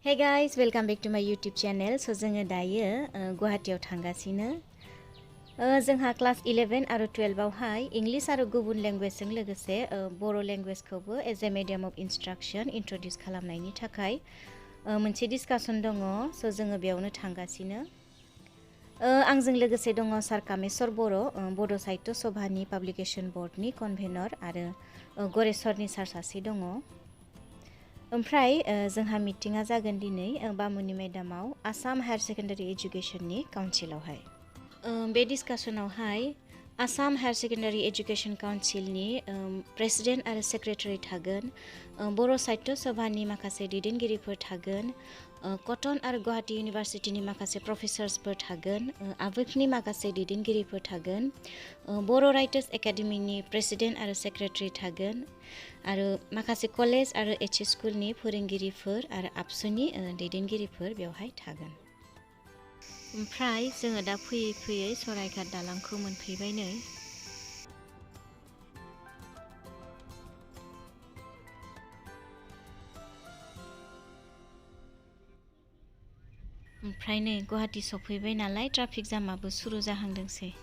Hey guys, welcome back to my YouTube channel. So जोङो दायो गुवाहाटीयाव थांगासिनो। जोंहा क्लास 11 आरो 12 आवहाय इंलिश आरो गुबुन लैंग्वेजजों लोगोसे बर' लैंग्वेजखौबो as a medium of instruction introduce खालामनायनि थाखाय मोनसे डिस्काशन दङ। सो जोङो बेयावनो थांगासिनो। आंजों लोगोसे दङ सार कामेस्वर बर' बड' साहित्य सभानि पाब्लिकेशन बर्डनि कनभेनर आरो गरेस्वरनि सार सासे दङ। ओमफ्राय जोंहा मिटिंआ जागोन दिनै बामुनि मैदामाव आसाम हायर सेकेन्डारि एजुकेशननि काउन्सिलावहाय। बे डिस्काशनावहाय आसाम हायर सेकेन्डारि एजुकेशन काउन्सिलनि प्रेसिडेन्ट आरो सेक्रेटारि थागोन, बर' साहित्य सभानि माखासे दैदेनगिरिफोर थागोन, कटन आरो गुवाहाटी इउनिभार्सिटिनि माखासे प्रफेसार्सफोर थागोन, आबेकनि माखासे दैदेनगिरिफोर थागोन, बर' राइटार्स एकाडेमिनि प्रेसिडेन्ट आरो सेक्रेटारि थागोन आरो माखासे कलेज आरो एच स्कुलनि फोरोंगिरिफोर आरो आबसुनि दैदेनगिरिफोर बेवहाय थागोन। ओमफ्राय जोङो दा फैयै फैयै सराइघाट दालांखौ मोनफैबाय नै। ओमफ्राय नै गुवाहाटी सफैबाय नालाय ट्राफिक जामाबो सुरु जाहांदोंसै।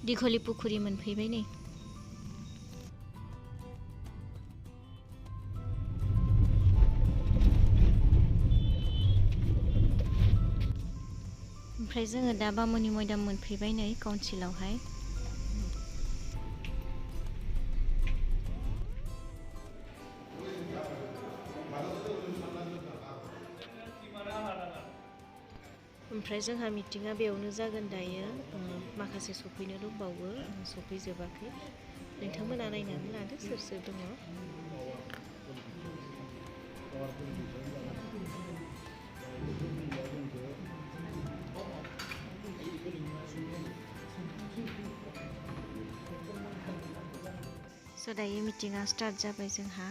दिघली पुखुरी मोनफैबाय नै। ओमफ्राय जोङो दा बामुनि मैदाम मोनफैबाय नै काउन्सिलावहाय। ओमफ्राय जोंहा मिटिंआ बेयावनो जागोन दायो। माखासे सफैनो दंबावो, सफैजोबाखै। नोंथांमोना नायनानै लादो सोर सोर दङ। स' दायो मिटिंआ स्टार्ट जाबाय जोंहा।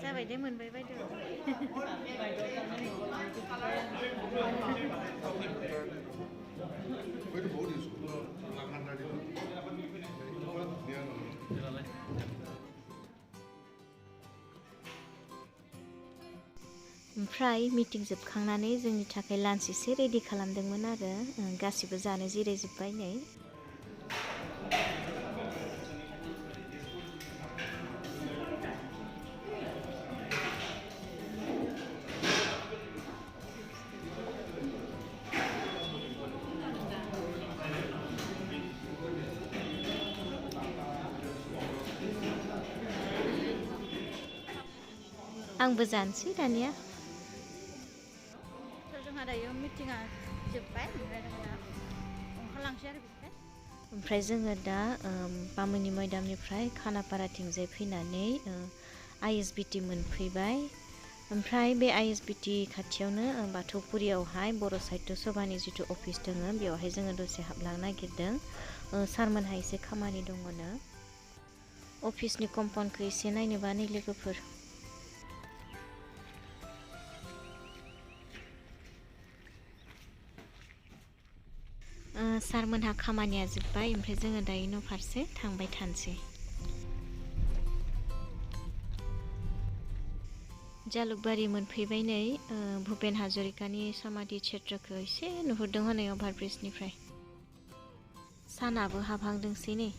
जाबाय दे, मोनबाय बायदो। ओमफ्राय मिटिं जोबखांनानै जोंनि थाखाय लान्च एसे रेडि खालामदोंमोन आरो गासिबो जानो जिरायजोब्बाय नै। आंबो जानोसै दानिया। जोंहा दायो मिटिंआ जोब्बाय, ओमफ्राय जोङो दा बामुनि मैदामनिफ्राय खानापाराथिंजाय फैनानै ISBT मोनफैबाय। ओमफ्राय बे ISBT खाथियावनो बाथौपुरियावहाय बर' साहित्य सभानि जिथु अफिस दङ बेवहाय जोङो दसे हाबलांनो नागिरदों सारमोनहा एसे खामानि दङनो अफिसनि कम्पाउन्डखौ एसे नायनोबा नै लोगोफोर सारमोनहा खामानिया जोब्बाय ओमफ्राय जोङो दायो न' फारसे थांबाय थानोसै जालुकबारि मोनफैबाय नै भुपेन हाजरिकानि समाधि क्षेत्रखौ एसे नुहुरदों हनै अभारब्रिजनिफ्राय सानाबो हाबहांदोंसै नै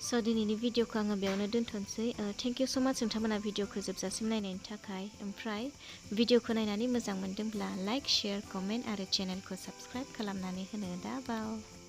स' दिनैनि भिडिअखौ आङो बेयावनो दोनथ'नोसै थेंक इउ स' माच नोंथांमोना भिडिअखौ जोबजासिम नायनायनि थाखाय ओमफ्राय भिडिअखौ नायनानै मोजां मोनदोंब्ला लाइक शेयार कमेन्ट आरो चेनेलखौ साबस्क्राइब खालामनानै होनो दाबाव